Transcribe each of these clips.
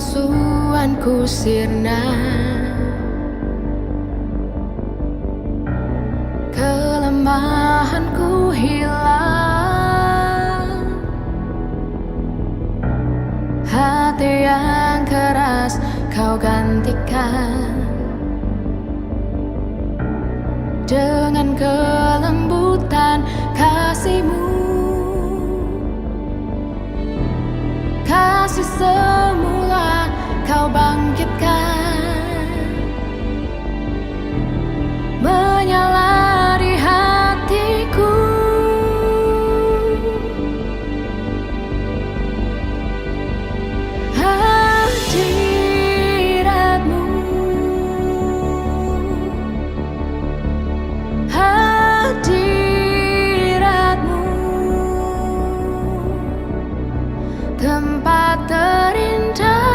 kepalsuanku sirna, kelemahanku hilang, hati yang keras kau gantikan dengan kelembutan kasih-Mu. Kasih semula kau bangkitkan, menyala di hatiku. Hadirat-Mu, hadirat-Mu, tempat terindah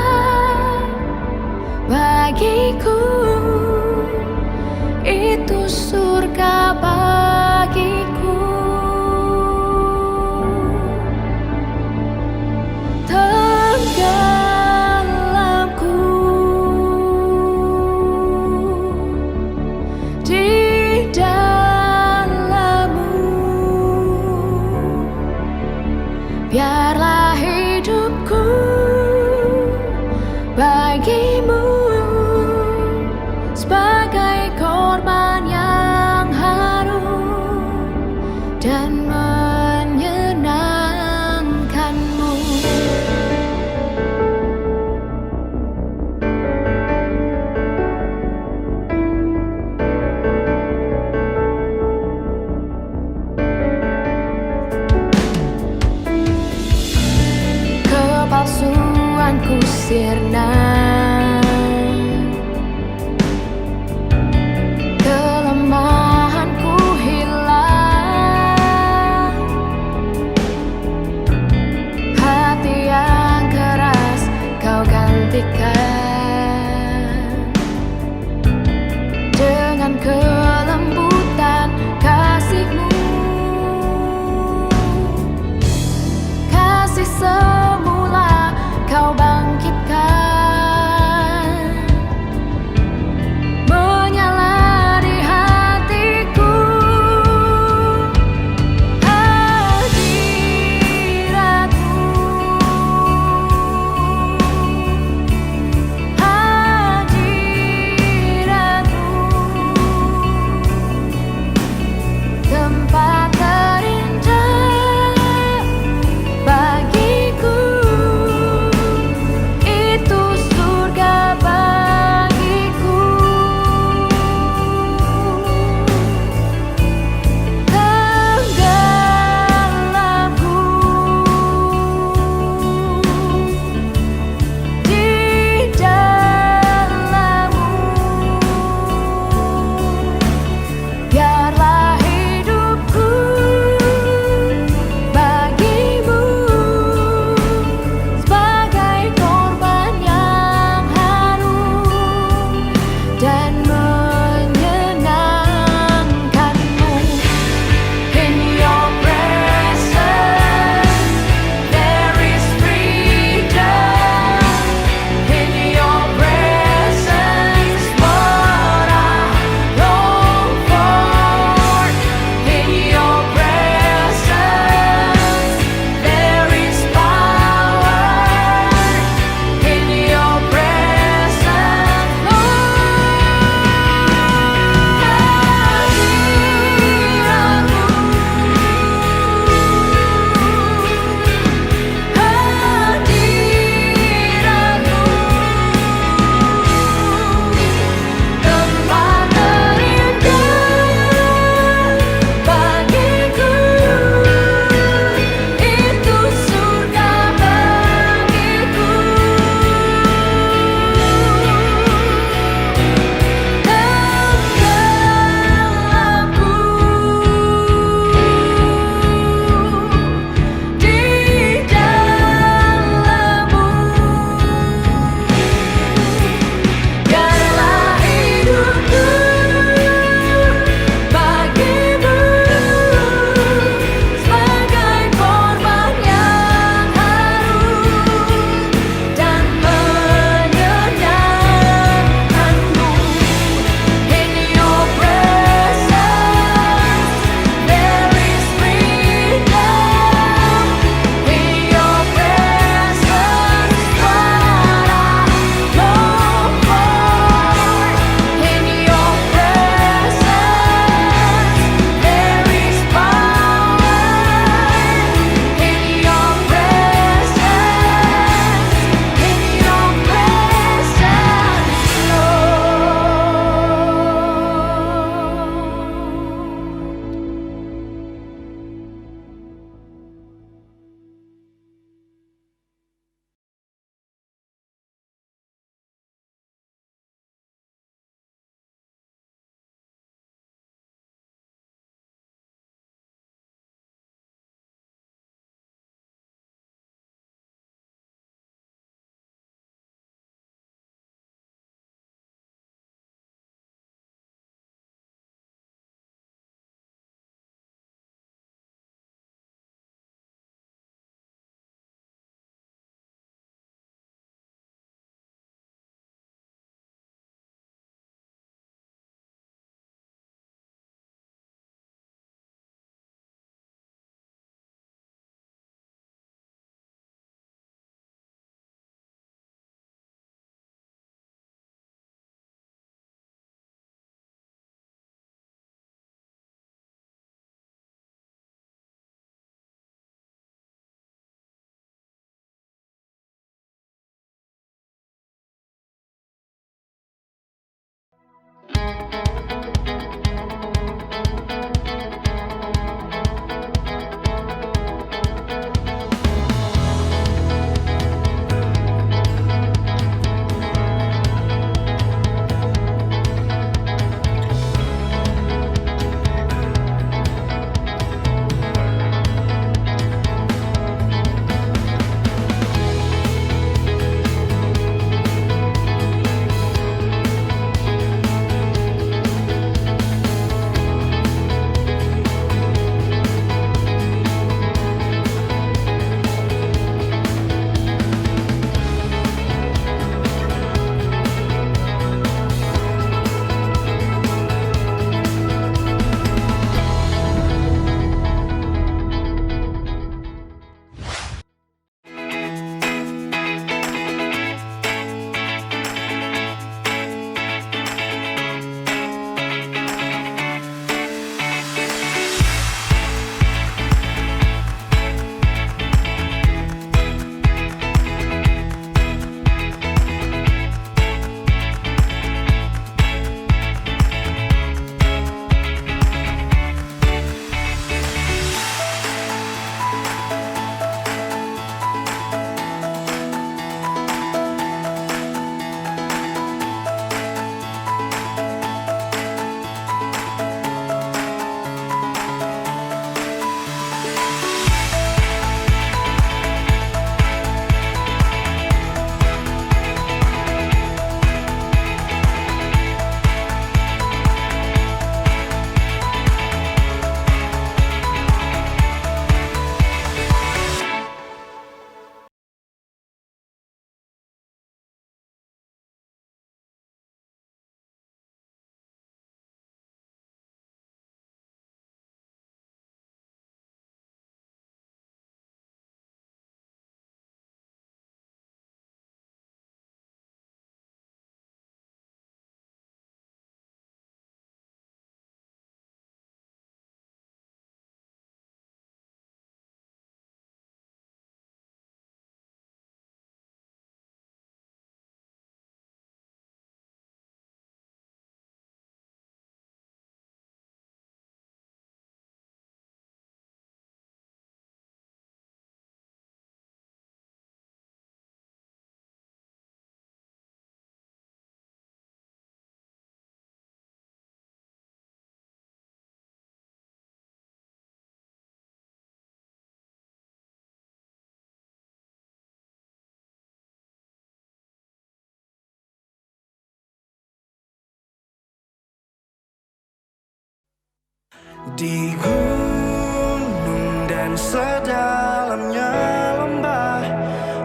Di gunung dan sedalamnya lembah,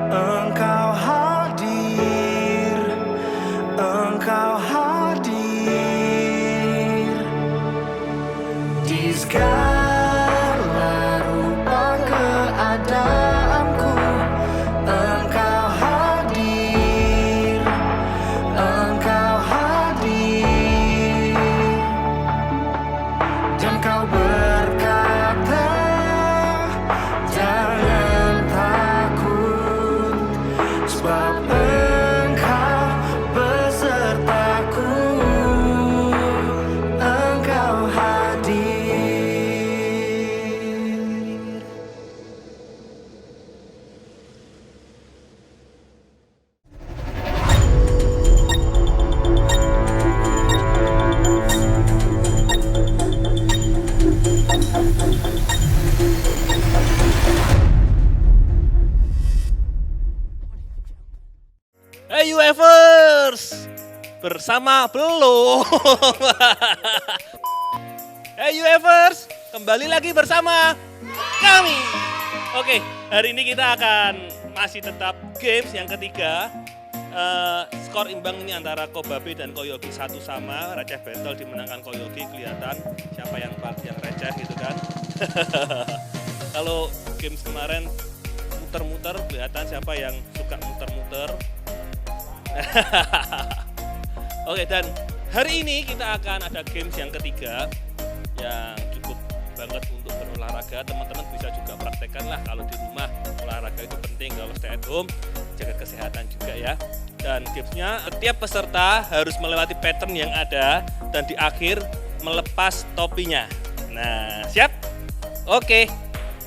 Engkau hadir, Engkau hadir. Di segala rupa keadaanku, Engkau hadir, Engkau hadir. Dan Kau berkata, jangan takut, sebab Engkau besertaku, Engkau hadir. Hey UFers, bersama belum. Hey UFers, kembali lagi bersama kami. Oke, hari ini kita akan masih tetap games yang ketiga. Skor imbang ini antara Kobabe dan Koyogi 1 sama. Receh battle dimenangkan Koyogi, kelihatan siapa yang receh gitu kan. Kalau games kemarin muter-muter, kelihatan siapa yang suka muter-muter. Oke, dan hari ini kita akan ada games yang ketiga yang cukup banget untuk berolahraga. Teman-teman bisa juga praktekkan lah kalau di rumah. Olahraga itu penting, kalau stay at home, jaga kesehatan juga ya. Dan gamesnya setiap peserta harus melewati pattern yang ada dan di akhir melepas topinya. Nah, siap? Oke.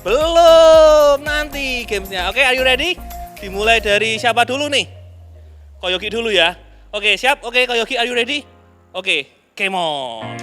Belum nanti gamesnya. Oke, are you ready? Dimulai dari siapa dulu nih? Koyogi dulu ya. Oke, siap? Oke, Koyogi, are you ready? Oke, come on.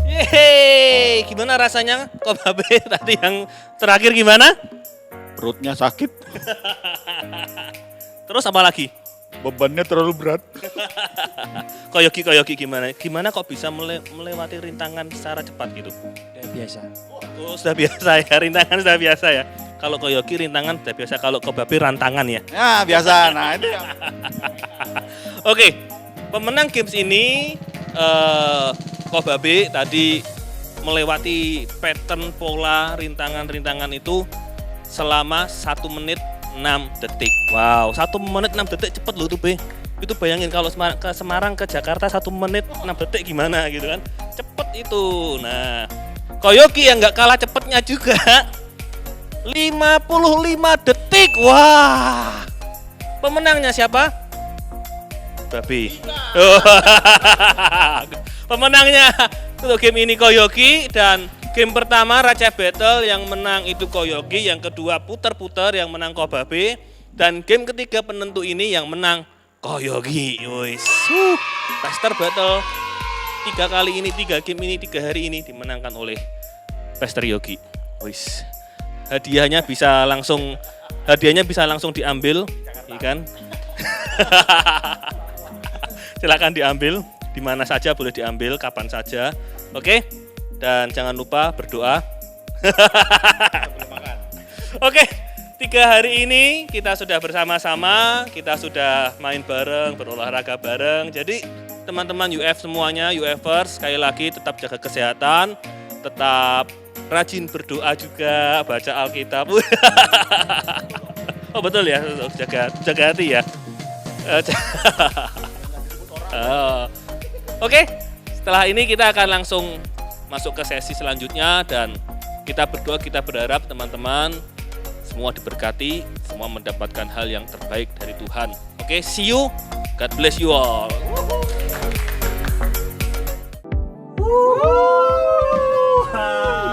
Yeay, gimana rasanya Ko Babe tadi yang terakhir gimana? Perutnya sakit, Terus apa lagi? bebannya terlalu berat. Koyogi gimana? Gimana kok bisa melewati rintangan secara cepat gitu? Ya, biasa. Oh, sudah biasa ya, rintangan sudah biasa ya. Kalau Koyogi rintangan sudah biasa, kalau Ko Babe rantangan ya. Ya biasa, nah itu yang Oke, pemenang games ini Ko Babe tadi melewati pattern pola rintangan-rintangan itu selama 1 menit 6 detik. Wow, 1 menit 6 detik cepet loh tuh Be. Itu bayangin kalau ke Semarang ke Jakarta 1 menit 6 detik gimana gitu kan. Cepet itu. Nah, Koyogi yang nggak kalah cepetnya juga 55 detik. Wah, pemenangnya siapa? Babe. Oh. Pemenangnya untuk game ini Koyogi, dan game pertama Raja Battle yang menang itu Koyogi, yang kedua puter-puter yang menang Ko Babe, dan game ketiga penentu ini yang menang Koyogi. Wis. Master Battle 3 kali ini, 3 game ini, 3 hari ini dimenangkan oleh Master Yogi. Wis. Hadiahnya bisa langsung diambil, ya kan? Silakan diambil, di mana saja boleh diambil, kapan saja. Oke? Dan jangan lupa berdoa. Oke, 3 hari ini kita sudah bersama-sama, kita sudah main bareng, berolahraga bareng. Jadi teman-teman UF semuanya, UFers, sekali lagi tetap jaga kesehatan, tetap rajin berdoa juga, baca Alkitab. Oh betul ya, jaga hati ya. Oke, setelah ini kita akan langsung masuk ke sesi selanjutnya, dan kita berdoa, kita berharap teman-teman semua diberkati, semua mendapatkan hal yang terbaik dari Tuhan. Oke, see you. God bless you all.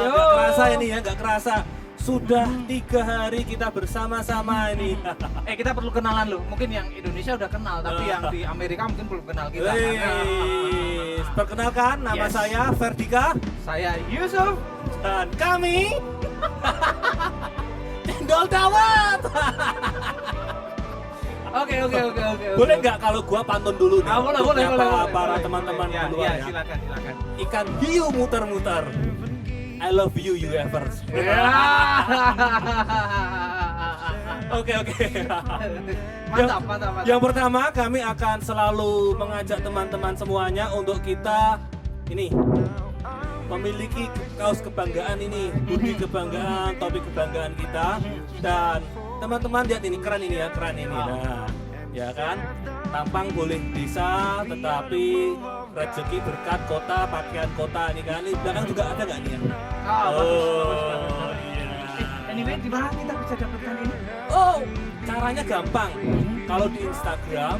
Gak kerasa ini ya, gak kerasa. Sudah 3 hari kita bersama-sama ini. Kita perlu kenalan loh. Mungkin yang Indonesia udah kenal, tapi yang di Amerika mungkin belum kenal kita. Wih, perkenalkan, nama Yes. saya Ferdika Saya Yusuf. dan kami Cendol Dawet. Oke. Boleh nggak kalau gua pantun dulu nih? Boleh. Untuk nyapa boleh. para teman-teman Ya, di luar ya. silakan. Ikan hiu muter-muter. I love you Evers. Ya. Oke. Mantap. Yang pertama kami akan selalu mengajak teman-teman semuanya untuk kita ini memiliki kaos kebanggaan ini, hoodie kebanggaan, topi kebanggaan kita. Dan teman-teman lihat ini keren ini. Nah, ya kan? Tampang boleh bisa, tetapi rezeki berkat kota, pakaian kota ini kan. Ini belakang juga ada nggak nih ya? Bagus. Iya. Anyway, di mana kita bisa dapatkan ini? Oh, caranya gampang. Kalau di Instagram,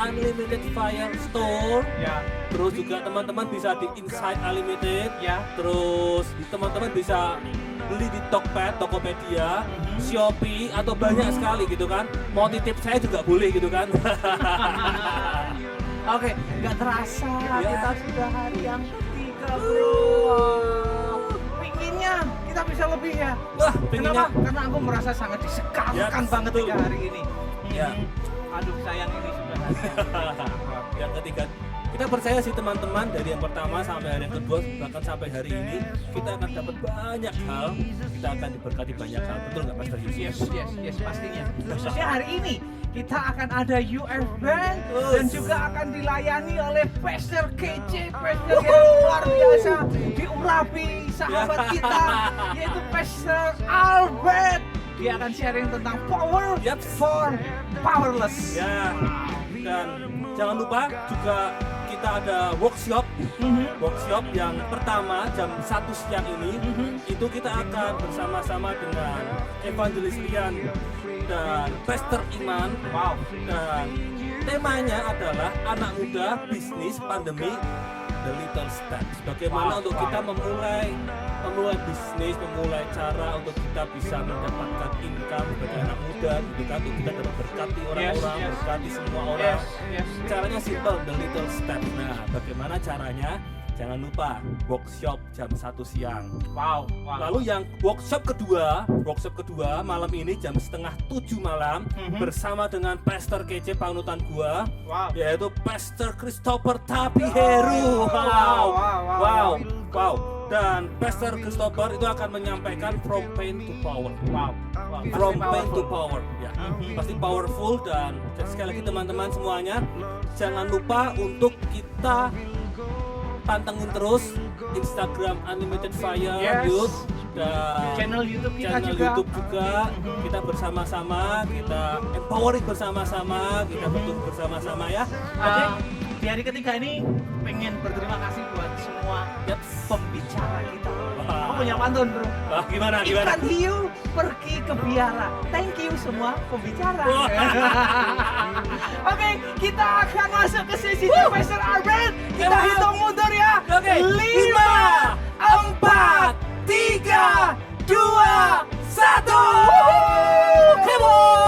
Unlimited Fire Store. Ya. Terus juga teman-teman bisa di Inside Unlimited. Ya. Terus teman-teman bisa beli di Tokped, Tokopedia, Shopee atau banyak sekali gitu kan. Mau titip saya juga boleh gitu kan. Oke, nggak terasa Ya. kita sudah hari yang ketiga, bro. Pinginnya kita bisa lebih ya. Wah, pengennya Kenapa? Karena aku merasa sangat disekamkan Ya, banget betul. 3 hari ini. Ya. Aduh sayang ini sudah hari yang ketiga, kita percaya sih teman-teman, dari yang pertama sampai hari yang kedua, bahkan sampai hari ini kita akan dapat banyak hal, kita akan diberkati banyak hal. Betul nggak Pastor Yusuf? Yes, pastinya. Khususnya hari ini kita akan ada UF Band dan juga akan dilayani oleh Pastor KC, Pastor yang luar biasa di Urapi, sahabat kita, yaitu Pastor Albert. Dia akan sharing tentang power for powerless. Ya, dan jangan lupa juga kita ada workshop yang pertama jam 1 siang ini. Itu kita akan bersama-sama dengan Evangelis Rian dan Pastor Iman. Wow. Dan temanya adalah anak muda, bisnis, pandemi, the little steps. Bagaimana untuk kita memulai bisnis, memulai cara untuk kita bisa mendapatkan income sebagai anak muda, gitu kan, untuk kita dapat berkati orang-orang, Yes. berkati semua orang. Yes. Caranya simple, the little step. Nah, bagaimana caranya? Jangan lupa workshop jam 1 siang. Wow. Lalu yang workshop kedua malam ini jam 6:30 malam bersama dengan Pastor KC panutan gua, Wow. yaitu Pastor Christopher Tapiheru. Wow. Dan Pastor Christopher itu akan menyampaikan from pain to power. Wow. From pain to power. Ya, pasti powerful. Dan sekali lagi teman-teman semuanya, jangan lupa untuk kita pantengin terus Instagram Unlimited Fire Yes. Youth dan Channel YouTube kita channel juga. YouTube juga. Kita bersama-sama, kita empowering bersama-sama, kita bentuk bersama-sama ya. Oke. Di hari ketiga ini pengen berterima kasih buat semua pembicara kita. Aku punya pantun, bro. Wah, gimana? Ikan hiu pergi ke biara. Thank you semua pembicara. Wah. Oke, kita akan masuk ke sesi Pastor Albert. Kita Come on. hitung mundur ya. Oke. 5, 4, 3, 2, 1. Come on!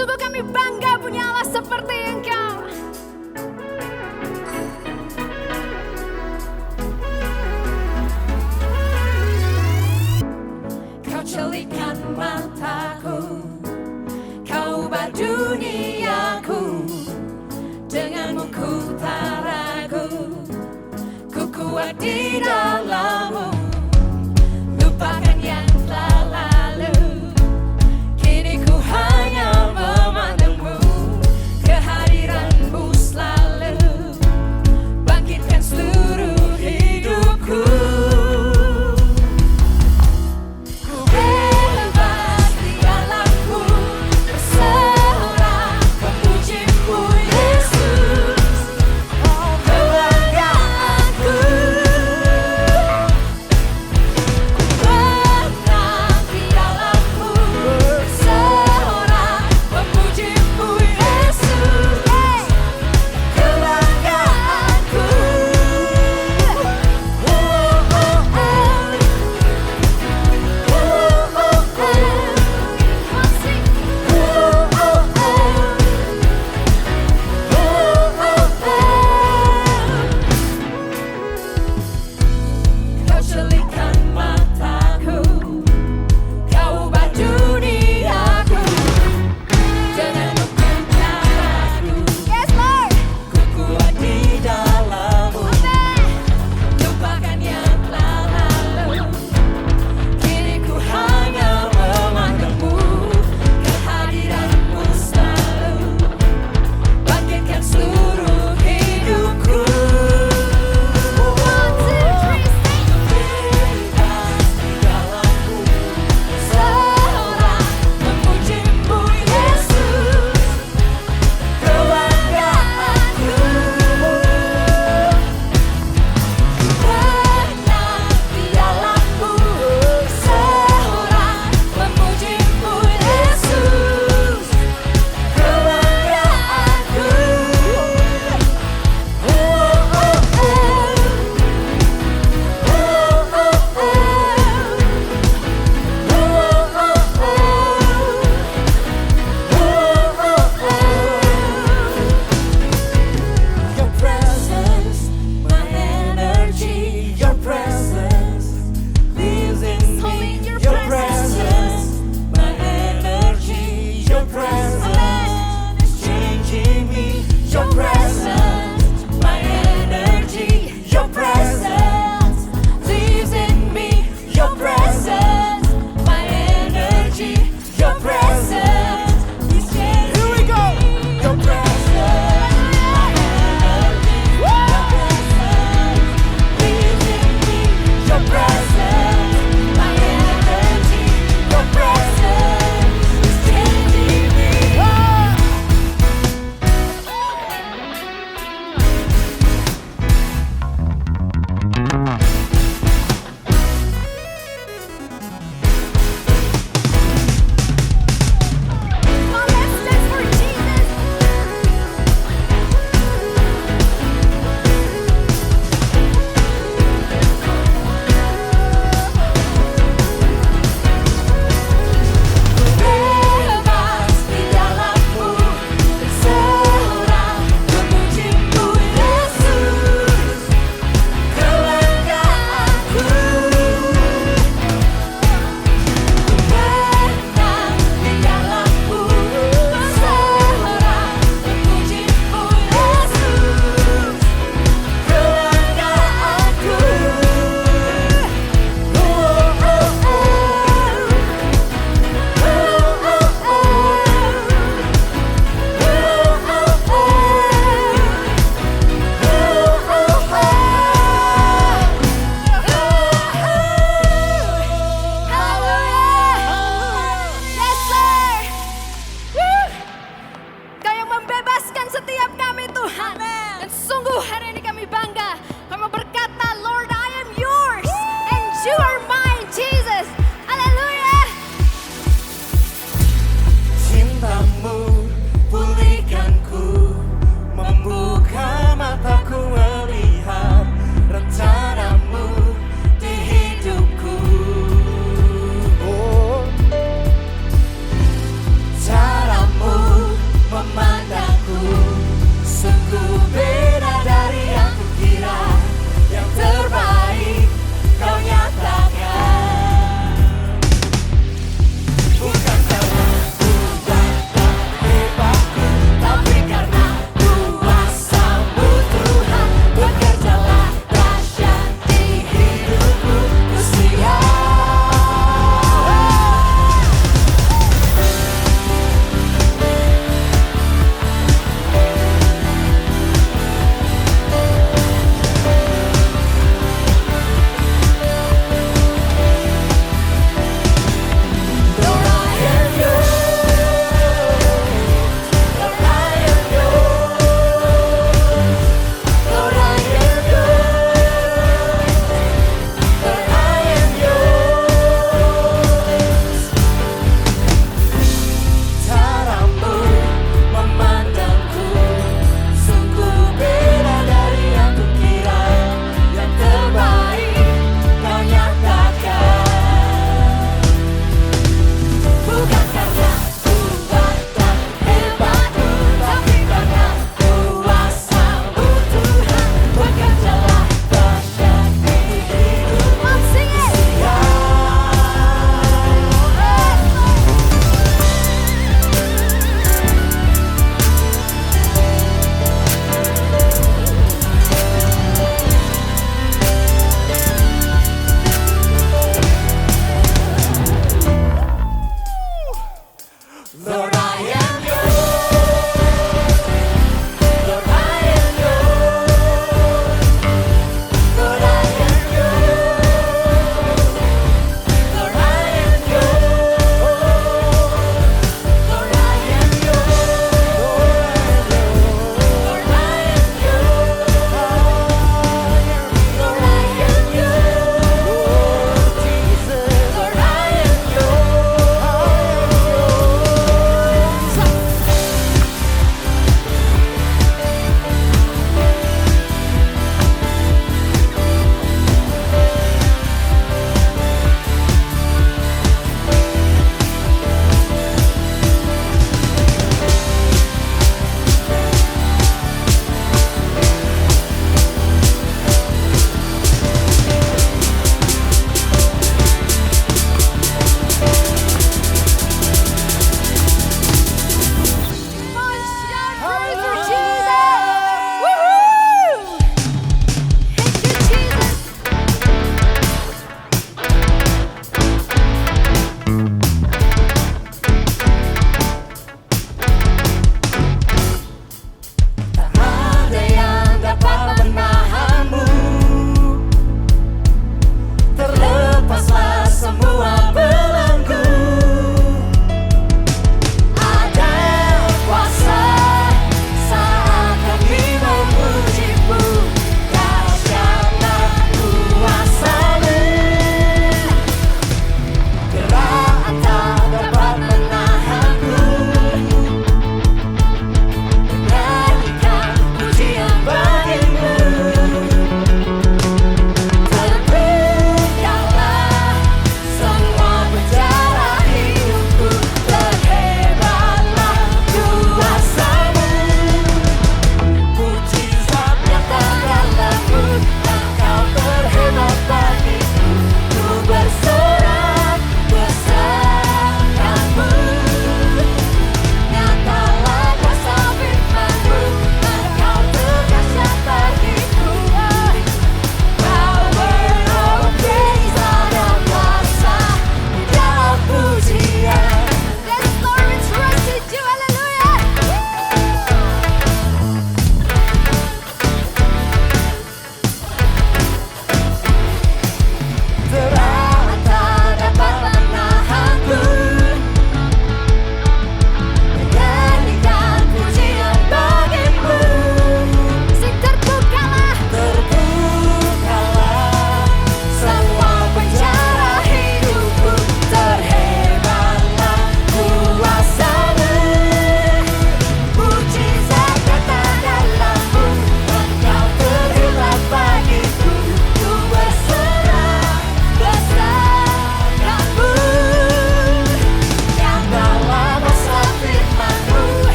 Sungguh kami bangga punya Allah seperti Engkau. Kau celikan mataku, kau ubah duniaku. Denganmu ku tak ragu, ku kuat di dalammu. Lupakan yang telah lalu, kini ku hanya memandangmu. Kehadiranmu selalu bangkitkan seluruh hidupku. Ku bebas di dalammu, bersorak memujimu Yesus. Oh kebanggaanku,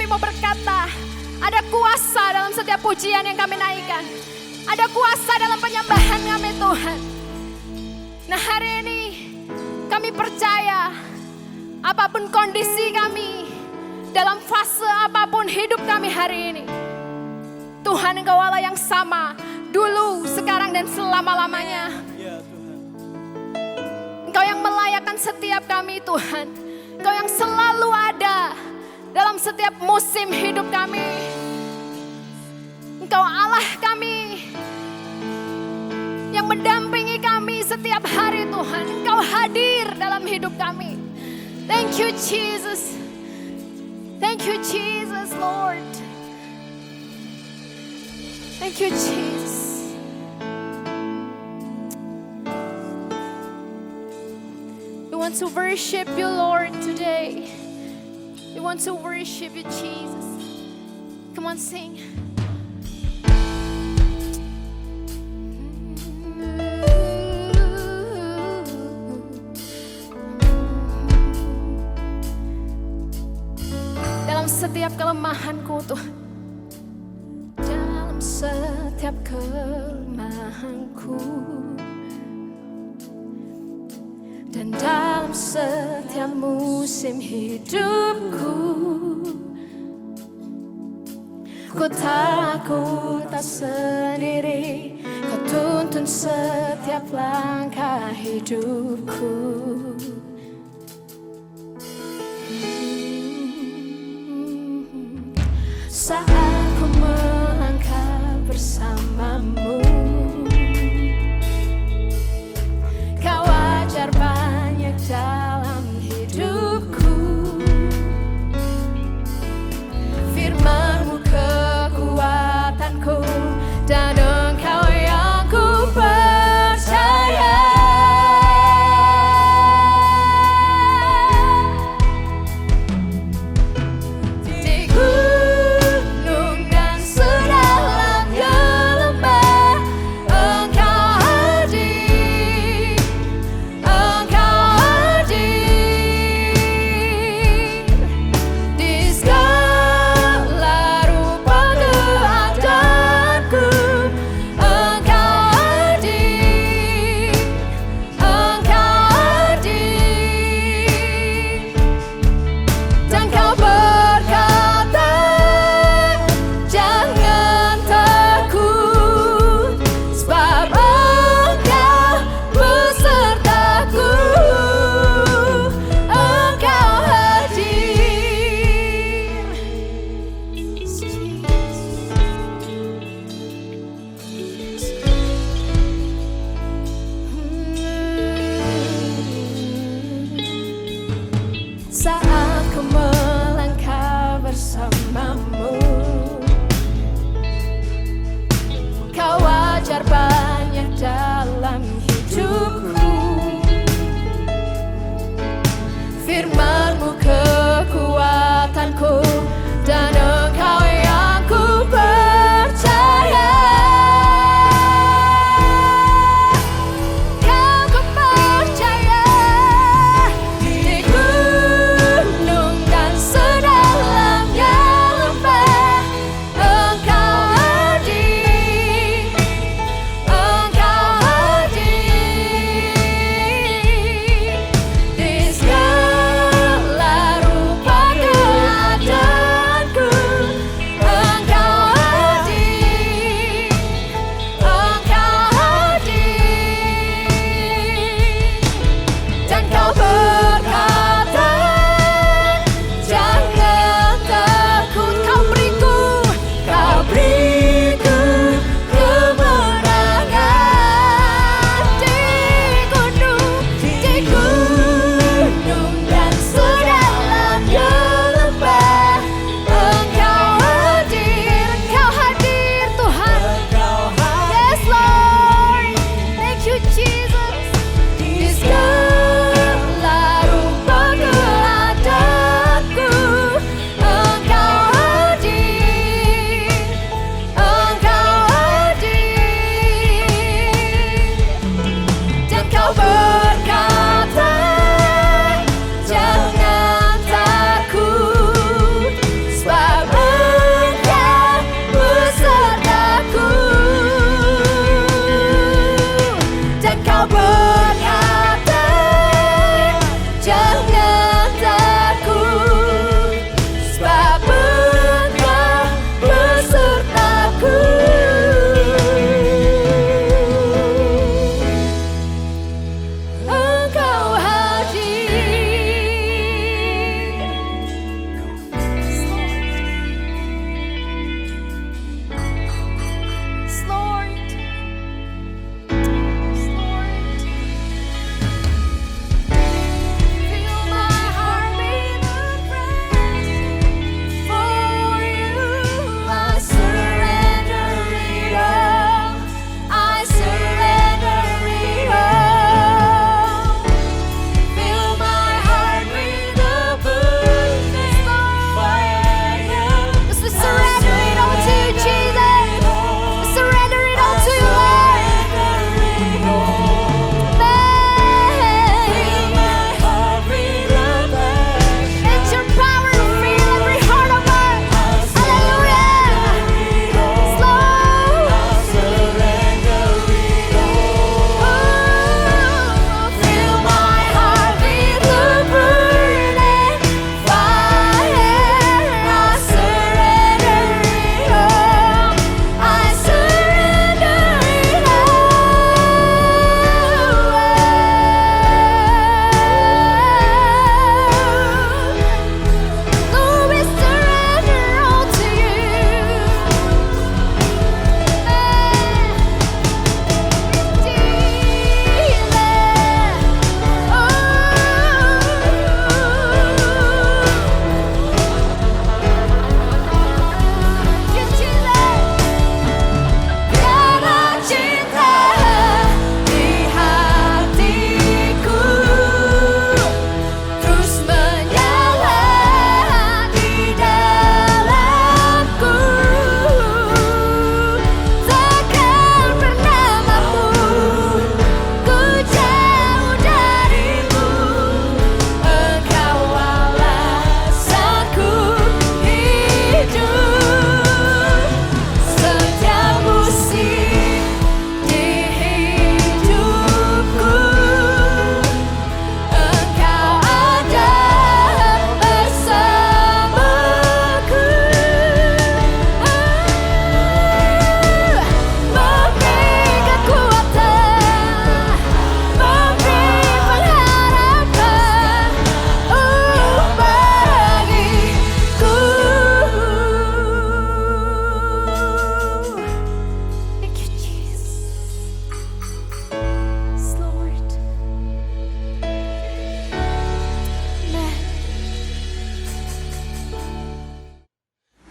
mau berkata, ada kuasa dalam setiap pujian yang kami naikkan. Ada kuasa dalam penyembahan kami Tuhan. Nah hari ini kami percaya apapun kondisi kami, dalam fase apapun hidup kami hari ini, Tuhan Engkau Allah yang sama, dulu, sekarang dan selama-lamanya. Engkau yang melayakkan setiap kami Tuhan. Engkau yang selalu ada dalam setiap musim hidup kami. Engkau Allah kami yang mendampingi kami setiap hari Tuhan. Engkau hadir dalam hidup kami. Thank you Jesus. Thank you Jesus Lord. Thank you Jesus. We want to worship you Lord today. We want to worship you Jesus. Come on sing. Dalam setiap kelemahanku Tuhan, dalam setiap kelemahanku, dan dalam setiap musim hidupku, ku takut tak sendiri, kau tuntun setiap langkah hidupku. Saat ku melangkah bersamamu, kau ajar banyak dalam hidupku. Firman-Mu kekuatanku, dan Engkau yang ku percaya. Di gunung dan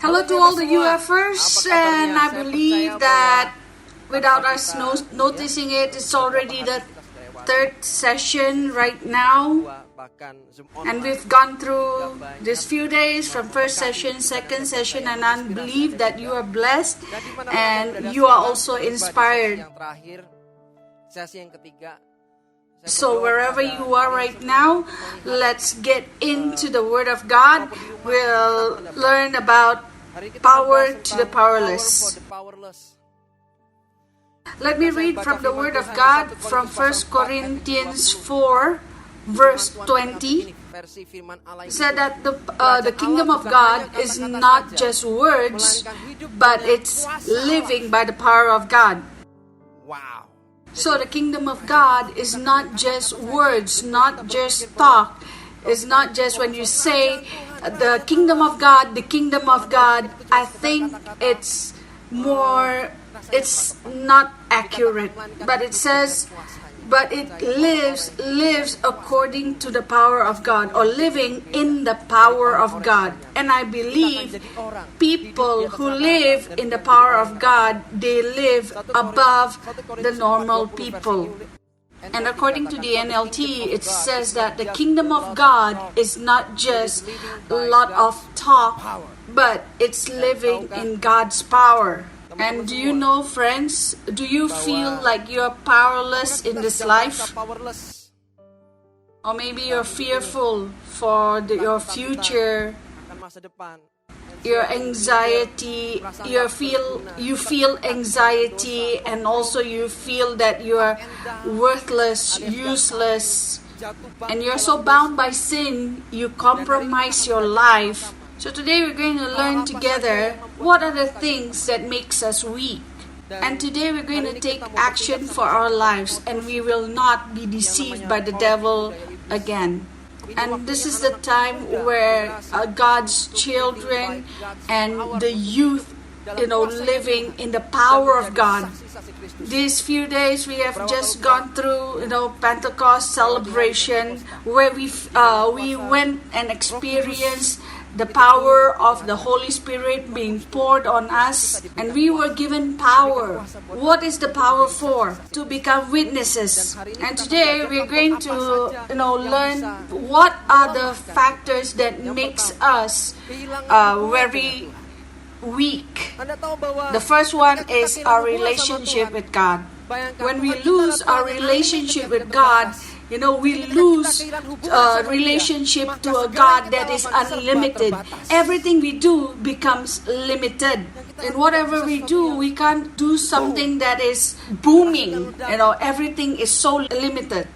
Hello to all the UFers, and I believe that without us noticing it, it's already the third session right now. And we've gone through these few days from first session, second session, and I believe that you are blessed and you are also inspired. So wherever you are right now, let's get into the Word of God. We'll learn about power to the powerless. Let me read from the Word of God from 1 Corinthians 4, verse 20. It said that the kingdom of God is not just words, but it's living by the power of God. Wow. So the kingdom of God is not just words, not just talk. It's not just when you say the kingdom of God, the kingdom of God. I think it's not accurate. But it says, but it lives according to the power of God, or living in the power of God. And I believe people who live in the power of God, they live above the normal people. And according to the NLT, it says that the kingdom of God is not just a lot of talk, but it's living in God's power. And do you know, friends, do you feel like you're powerless in this life? Or maybe you're fearful for your future, your anxiety, you feel anxiety, and also you feel that you are worthless, useless, and you're so bound by sin, you compromise your life. So today we're going to learn together what are the things that makes us weak. And today we're going to take action for our lives, and we will not be deceived by the devil again. And this is the time where God's children and the youth, living in the power of God. These few days we have just gone through, Pentecost celebration, where we went and experienced the power of the Holy Spirit being poured on us, and we were given power. What is the power for? To become witnesses. And today we're going to learn what are the factors that makes us very weak. The first one is our relationship with God. When we lose our relationship with God, we lose relationship to a God that is unlimited. Everything we do becomes limited. And whatever we do, we can't do something that is booming. Everything is so limited.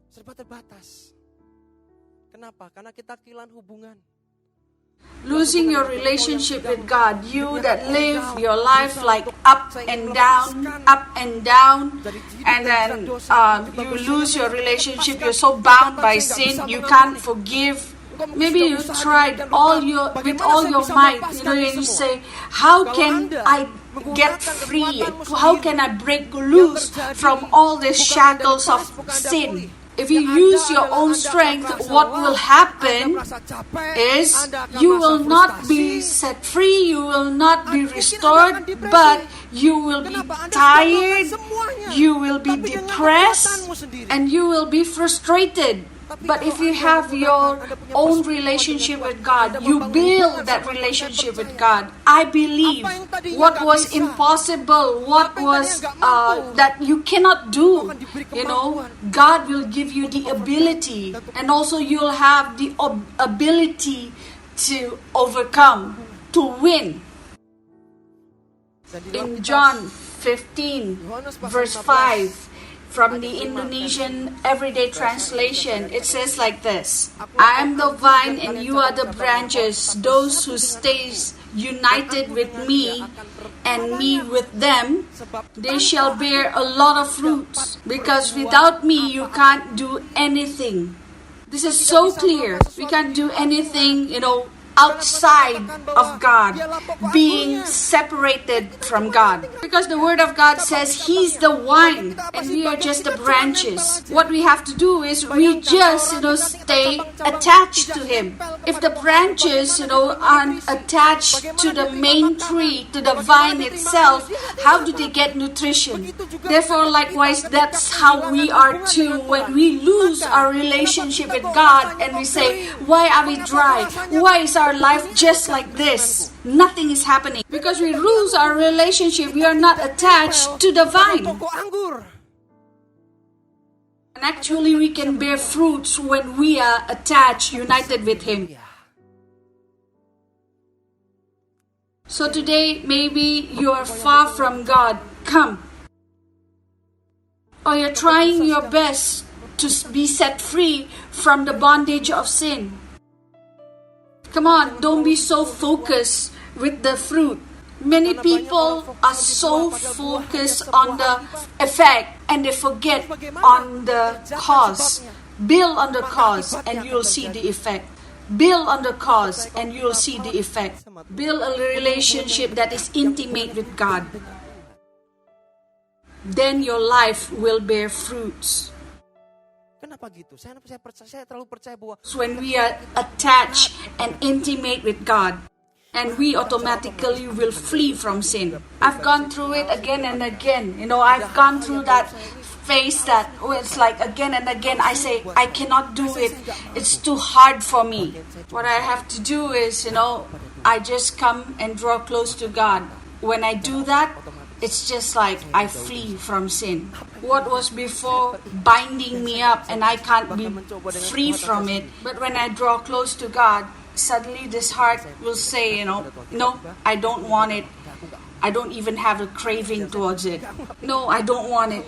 Serba terbatas. Kenapa? Karena kita kehilangan hubungan. Losing your relationship with God, you that live your life like up and down, and then you lose your relationship, you're so bound by sin, you can't forgive. Maybe you tried with all your might, and you say, how can I get free? How can I break loose from all these shackles of sin? If you use your own strength, what will happen is you will not be set free, you will not be restored, but you will be tired, you will be depressed, and you will be frustrated. But if you have your own relationship with God, you build that relationship with God. I believe what was impossible, what was that you cannot do, God will give you the ability, and also you'll have the ability to overcome, to win. In John 15, verse 5, from the Indonesian Everyday Translation, it says like this: I am the vine and you are the branches. Those who stays united with me and me with them, they shall bear a lot of fruits. Because without me, you can't do anything. This is so clear. We can't do anything, outside of God, being separated from God. Because the Word of God says He's the vine and we are just the branches. What we have to do is we just, stay attached to Him. If the branches, aren't attached to the main tree, to the vine itself, how do they get nutrition? Therefore, likewise, that's how we are too. When we lose our relationship with God and we say, why are we dry? Why is our life just like this? Nothing is happening. Because we lose our relationship, we are not attached to the vine. Pokok anggur. And actually, we can bear fruits when we are attached, united with Him. So today, maybe you are far from God. Come. Or you're trying your best to be set free from the bondage of sin. Come on, don't be so focused with the fruit. Many people are so focused on the effect and they forget on the cause. Build on the cause and you'll see the effect. Build on the cause and you'll see the effect. Build a relationship that is intimate with God. Then your life will bear fruits. Kenapa gitu? Saya terlalu percaya bahwa When we are attached and intimate with God, and we automatically will flee from sin. I've gone through it again and again. I've gone through that phase that it's like again and again I say, I cannot do it. It's too hard for me. What I have to do is, I just come and draw close to God. When I do that, it's just like I flee from sin. What was before binding me up and I can't be free from it. But when I draw close to God, suddenly this heart will say, no, I don't want it. I don't even have a craving towards it. No, I don't want it.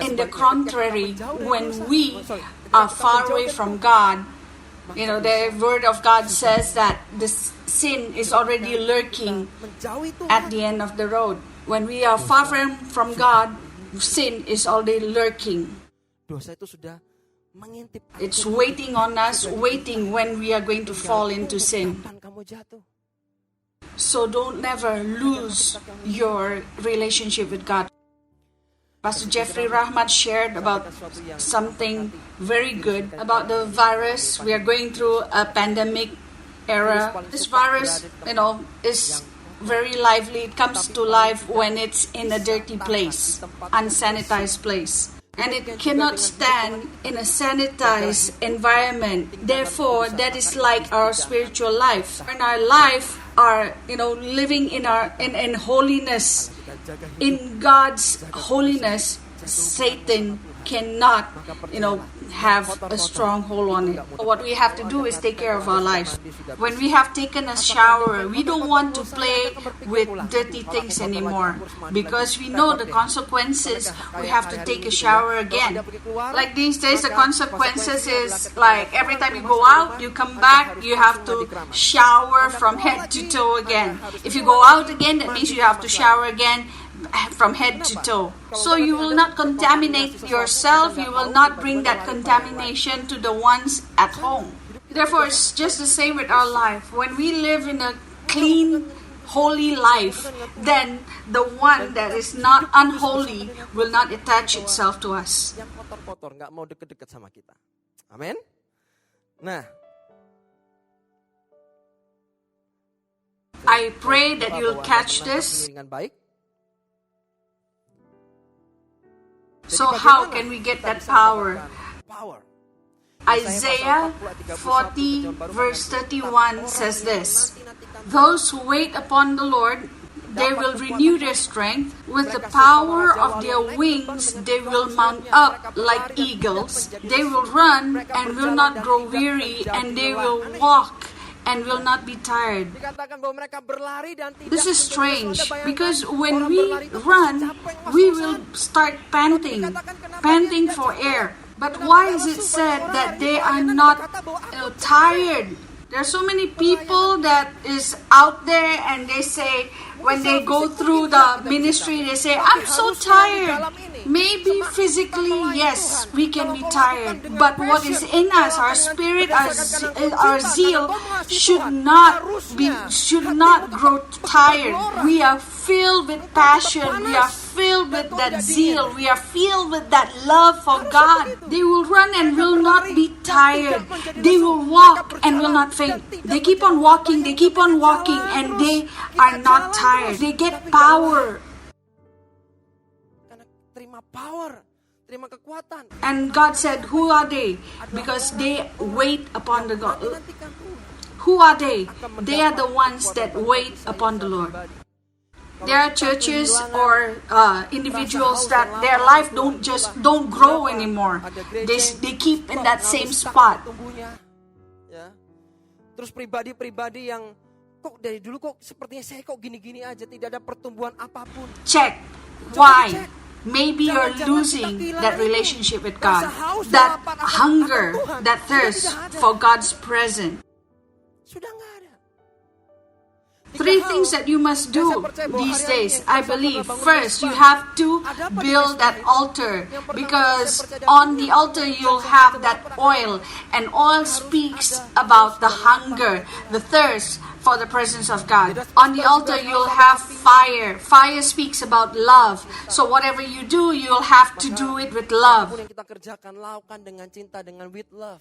In the contrary, when we are far away from God, the Word of God says that this sin is already lurking at the end of the road. When we are far from God, sin is already lurking. dosa itu sudah mengintip. It's waiting on us, waiting when we are going to fall into sin. Kapan kamu jatuh? So don't never lose your relationship with God. Pastor Jeffrey Rahmat shared about something very good about the virus. We are going through a pandemic era. This virus, is very lively. It comes to life when it's in a dirty place, unsanitized place. And it cannot stand in a sanitized environment. Therefore, that is like our spiritual life. In our life, are living in holiness, in God's holiness, Satan cannot have a stronghold on it. What we have to do is take care of our lives. When we have taken a shower, we don't want to play with dirty things anymore, because we know the consequences. We have to take a shower again. Like these days, the consequences is like every time you go out, you come back, you have to shower from head to toe again. If you go out again, that means you have to shower again from head to toe. So you will not contaminate yourself. You will not bring that contamination to the ones at home. Therefore, it's just the same with our life. When we live in a clean, holy life, then the one that is not unholy will not attach itself to us. Yang kotor-kotor nggak mau deket-deket sama kita. Amin. Nah, I pray that you'll catch this. dengan baik. So how can we get that power? Power. Isaiah 40 verse 31 says this: Those who wait upon the Lord, they will renew their strength. With the power of their wings, they will mount up like eagles. They will run and will not grow weary, and they will walk and will not be tired. Dikatakan bahwa mereka berlari dan tidak. This is strange, because when we run, we will start panting for air. But why is it said that they are not tired? There are so many people that is out there and they say, when they go through the ministry, they say, I'm so tired. Maybe physically, yes, we can be tired, but what is in us, our spirit, our zeal, should not grow tired. We are filled with passion. We are filled with that zeal. We are filled with that love for God. They will run and will not be tired. They will walk and will not faint. They keep on walking, and they are not tired. They get power. Karena terima power, terima kekuatan. And God said, who are they? Because they wait upon the God. Who are they? They are the ones that wait upon the Lord. There are churches or individuals that their life don't grow anymore. They keep in that same spot. Ya. Terus pribadi-pribadi yang kok dari dulu kok sepertinya saya kok gini-gini aja, tidak ada pertumbuhan apapun. Check. Why? Maybe you're losing that relationship with God. That hunger, that thirst for God's presence. Sudah nggak ada. 3 things that you must do these days, I believe. First, you have to build that altar, because on the altar you'll have that oil, and oil speaks about the hunger, the thirst for the presence of God. On the altar you'll have fire. Fire speaks about love. So whatever you do, you'll have to do it with love. Apapun yang kita kerjakan, lakukan dengan cinta, dengan with love.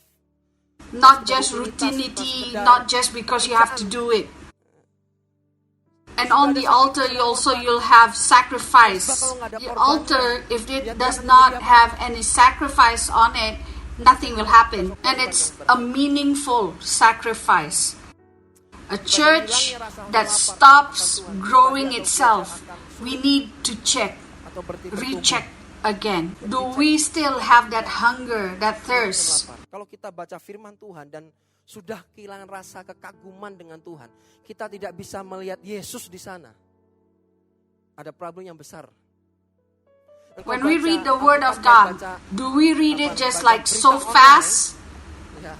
Not just routinity, not just because you have to do it. And on the altar, you'll have sacrifice. The altar, if it does not have any sacrifice on it, nothing will happen. And it's a meaningful sacrifice. A church that stops growing itself, we need to recheck again. Do we still have that hunger, that thirst? Kalau kita baca firman Tuhan dan sudah kehilangan rasa kekaguman dengan Tuhan, kita tidak bisa melihat Yesus di sana. Ada problem yang besar. When we read the Word of God, do we read it just like so fast?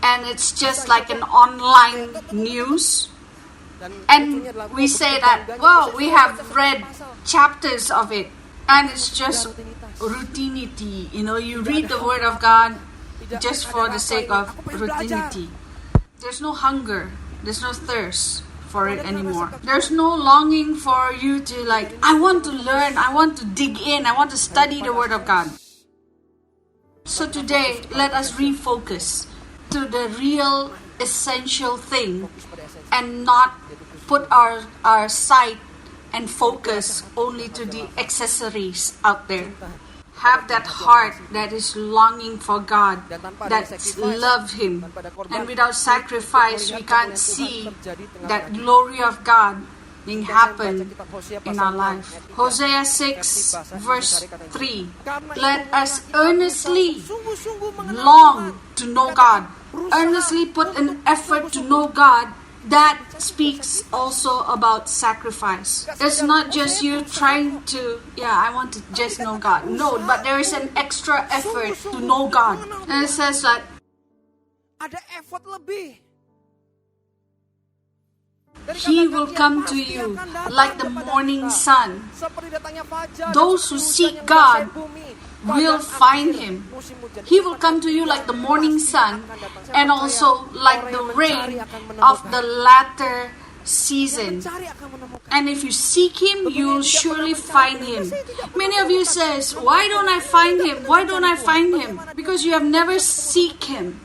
And it's just like an online news? And we say that, well, we have read chapters of it, and it's just routinity. You read the Word of God just for the sake of routinity. There's no hunger, there's no thirst for it anymore. There's no longing for you to I want to learn, I want to dig in, I want to study the Word of God. So today, let us refocus to the real essential thing and not put our sight and focus only to the accessories out there. Have that heart that is longing for God, that loves Him. And without sacrifice, we can't see that glory of God being happen in our life. Hosea 6 verse 3. Let us earnestly long to know God. Earnestly put an effort to know God. That speaks also about sacrifice. It's not just you trying to, I want to just know God. No, but there is an extra effort to know God. And it says that ada effort lebih. He will come to you like the morning sun. Those who seek God will find Him. He will come to you like the morning sun, and also like the rain of the latter season. And if you seek Him, you will surely find Him. Many of you says, why don't I find Him? Why don't I find Him? Because you have never seek Him.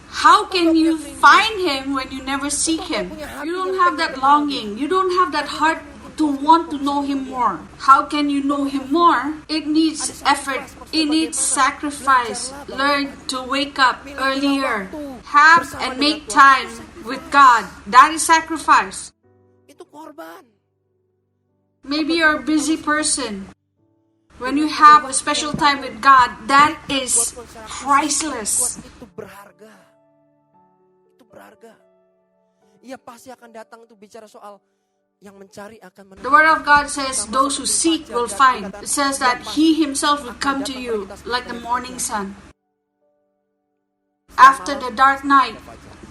How can you find Him when you never seek Him? You don't have that longing. You don't have that heart to want to know Him more. How can you know Him more? It needs effort. It needs sacrifice. Learn to wake up earlier. Have and make time with God. That is sacrifice. Itu korban. Maybe you're a busy person. When you have a special time with God, that is priceless. Itu berharga. Itu berharga. Ia pasti akan datang untuk bicara soal yang mencari akan menemukan. The Word of God says, those who seek will find. It says that He Himself will come to you like the morning sun. After the dark night,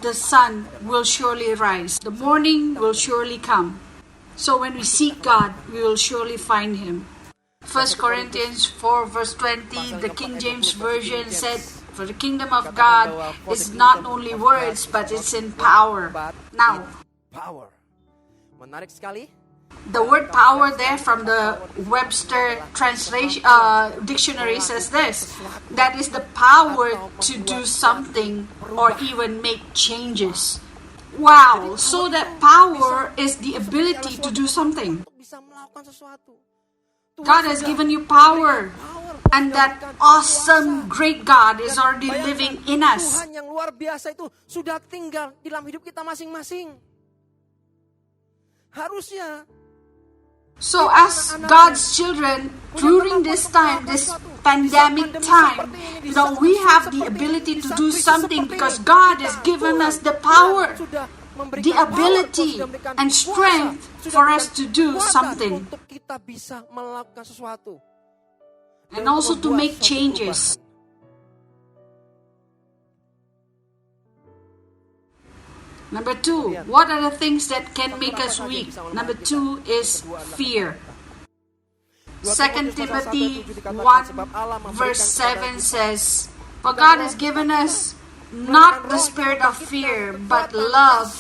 the sun will surely rise. The morning will surely come. So when we seek God, we will surely find Him. 1 Corinthians 4 verse 20, the King James Version said, "For the kingdom of God is not only words, but it's in power." Now, Power. Menarik sekali. the word power there from the Webster translation dictionary says this: that is the power to do something or even make changes. Wow, so that power is the ability to do something. Untuk bisa melakukan sesuatu. God has given you power, and that awesome great God is already living in us. Tuhan yang luar biasa itu sudah tinggal di dalam hidup kita masing-masing. Harusnya So as God's children, during this time, this pandemic time, we have the ability to do something because God has given us the power, the ability and strength for us to do something, untuk kita bisa melakukan sesuatu and also to make changes. Number 2, what are the things that can make us weak? Number 2 is fear. 2 Timothy 1 verse 7 says, "For God has given us not the spirit of fear, but love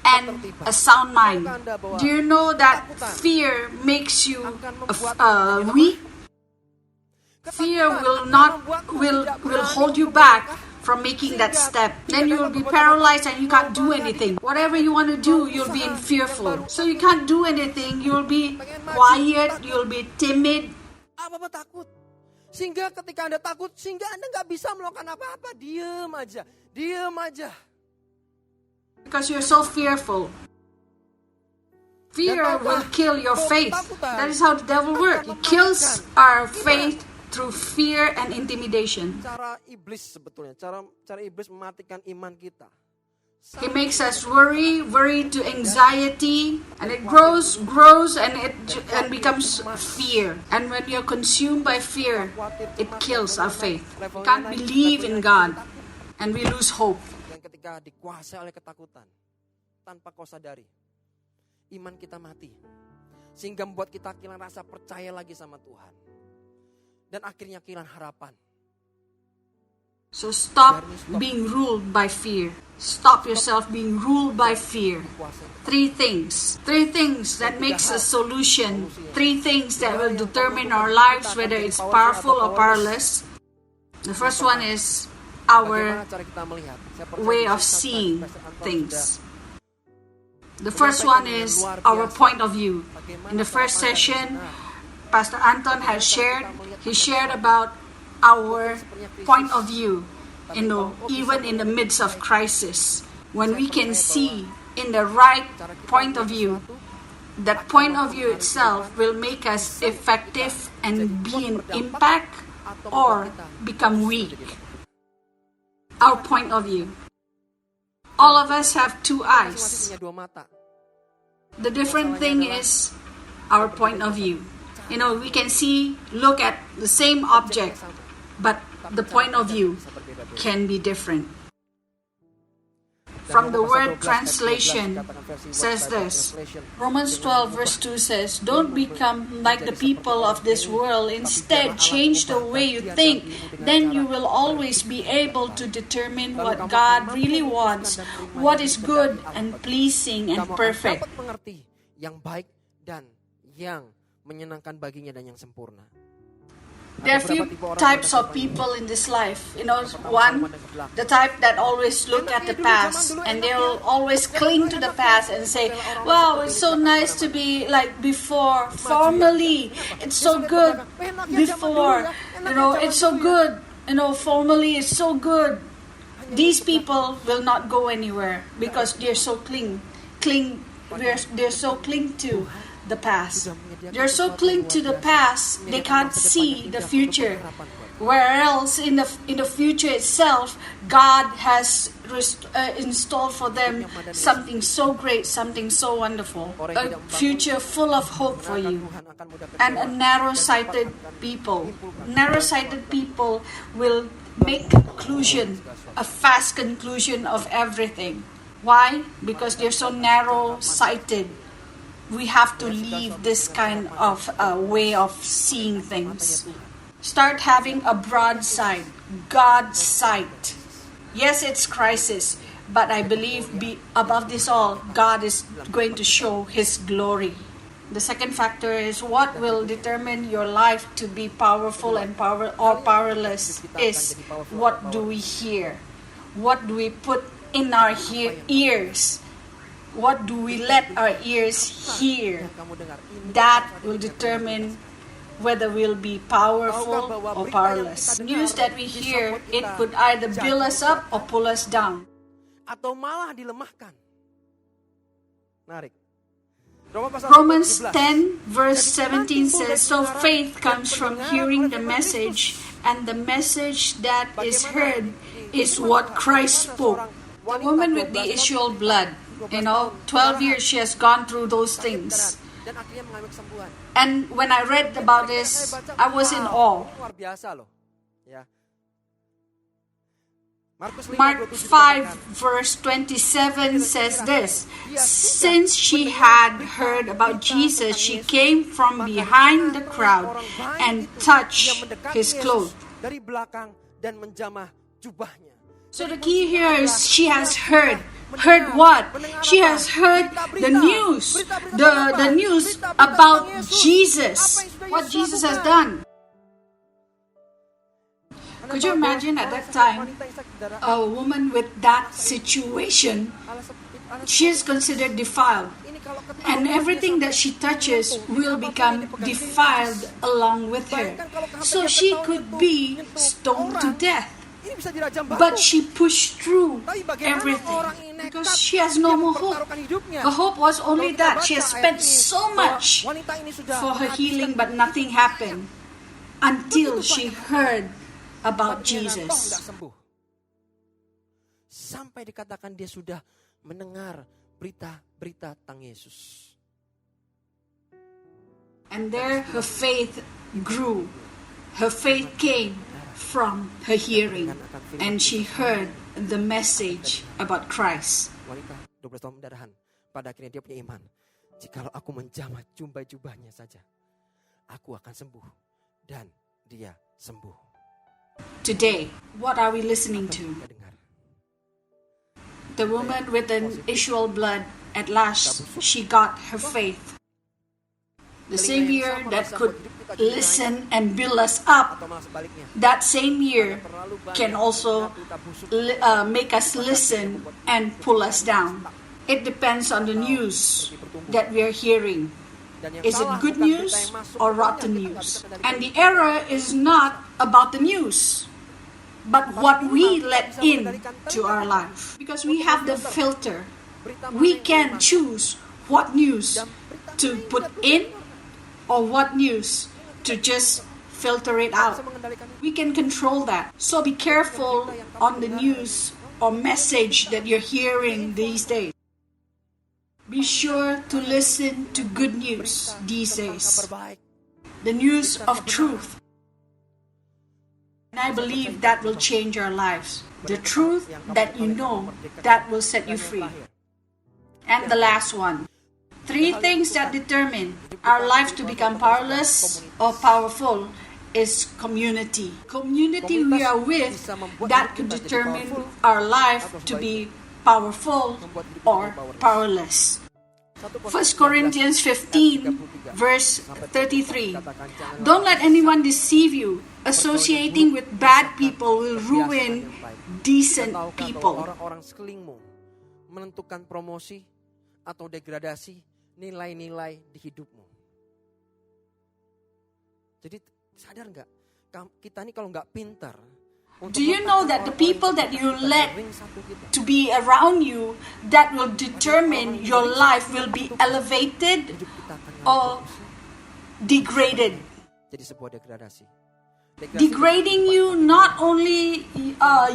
and a sound mind." Do you know that fear makes you weak? Fear will hold you back from making that step. Then you will be paralyzed and you can't do anything. Whatever you want to do, you'll be fearful. So you can't do anything. You'll be quiet. You'll be timid. Apa-apa takut. Sehingga ketika Anda takut, sehingga Anda nggak bisa melakukan apa-apa. Diam aja. Because you're so fearful. Fear will kill your faith. That is how the devil works. He kills our faith through fear and intimidation. Cara iblis sebetulnya, cara iblis mematikan iman kita. He makes us worry to anxiety, and it grows and becomes fear. And when you're consumed by fear, it kills our faith. We can't believe in God, and we lose hope. Dan ketika dikuasai oleh ketakutan, tanpa kau sadari, iman kita mati. Sehingga membuat kita kehilangan rasa percaya lagi sama Tuhan. Dan akhirnya kehilangan harapan. So stop being ruled by fear. Stop yourself being ruled by fear. 3 things. 3 things that makes a solution. 3 things that will determine our lives, whether it's powerful or powerless. The first one is our Bagaimana cara kita melihat? Saya percaya way di of sini seeing Pastor Anton things. sudah The first one is our point of view. In the first session, Pastor Anton has shared about our point of view, even in the midst of crisis. When we can see in the right point of view, that point of view itself will make us effective and be an impact or become weak. Our point of view. All of us have 2 eyes. punya 2 mata. The different thing is our point of view. We can look at the same object, but the point of view can be different. From the word translation says this. Romans 12 verse 2 says, "Don't become like the people of this world. Instead, change the way you think. Then you will always be able to determine what God really wants, what is good and pleasing and perfect." Dapat mengerti yang baik dan yang menyenangkan baginya dan yang sempurna. There are few types of people in this life. One, the type that always look at the past and they'll always cling to the past and say, "Wow, it's so nice to be like before. Formerly, it's so good before. It's so good. Formerly, it's so good." These people will not go anywhere because they're so cling to the past. They're so cling to the past, they can't see the future. Whereas in the future itself, God has installed for them something so great, something so wonderful. A future full of hope for you. And a narrow-sighted people will make a fast conclusion of everything. Why? Because they're so narrow-sighted. we have to leave this kind of way of seeing things. Start having a broad sight, God's sight. Yes, it's crisis, but I believe above this all, God is going to show His glory. The second factor is what will determine your life to be powerful and powerless is what do we hear? What do we put in our ears? What do we let our ears hear? That will determine whether we'll be powerful or powerless. News that we hear, it could either build us up or pull us down. Atau malah dilemahkan. Menarik. Romans 10 verse 17 says, so faith comes from hearing the message, and the message that is heard is what Christ spoke. The woman with the issue of blood, 12 years she has gone through those things. Dan akhirnya mengalami kesembuhan. And when I read about this, I was in awe. Luar biasa loh. Ya. Mark 5 verse 27 says this, since she had heard about Jesus, she came from behind the crowd and touched His clothes. Dari belakang dan menjamah jubahnya. So the key here is she has heard. Heard what? She has heard the news. The news about Jesus. What Jesus has done. Could you imagine at that time, a woman with that situation, she is considered defiled. And everything that she touches will become defiled along with her. So she could be stoned to death. But she pushed through everything because she has no more hope. Her hope was only that. She has spent so much for her healing, but nothing happened until she heard about Jesus. Sampai dikatakan dia sudah mendengar berita-berita tentang Yesus. And there her faith grew. Her faith came from her hearing, and she heard the message about Christ. Wanita 12 tahun pendarahan, pada akhirnya dia punya iman. Jikalau aku menjamah jubahnya saja, aku akan sembuh, dan dia sembuh. Today, what are we listening to? The woman with an issue of blood, at last, she got her faith. The same ear that could listen and build us up, that same ear can also make us listen and pull us down. It depends on the news that we are hearing. Is it good news or rotten news? And the error is not about the news, but what we let in to our life. Because we have the filter. We can choose what news to put in or what news to just filter it out. We can control that. So be careful on the news or message that you're hearing these days. Be sure to listen to good news these days. The news of truth. And I believe that will change our lives. The truth that you know, that will set you free. And the last one. 3 things that determine our life to become powerless or powerful is community. Community we are with, that could determine our life to be powerful or powerless. 1 Corinthians 15 verse 33. Don't let anyone deceive you. Associating with bad people will ruin decent people. Orang-orang sekelilingmu menentukan promosi atau degradasi nilai-nilai di hidupmu. Jadi sadar nggak? Kita ini kalau nggak pintar. Do you know that the people that you let to be around you, that will determine your life will be elevated or degraded? Jadi sebuah degradasi. Degrading you not only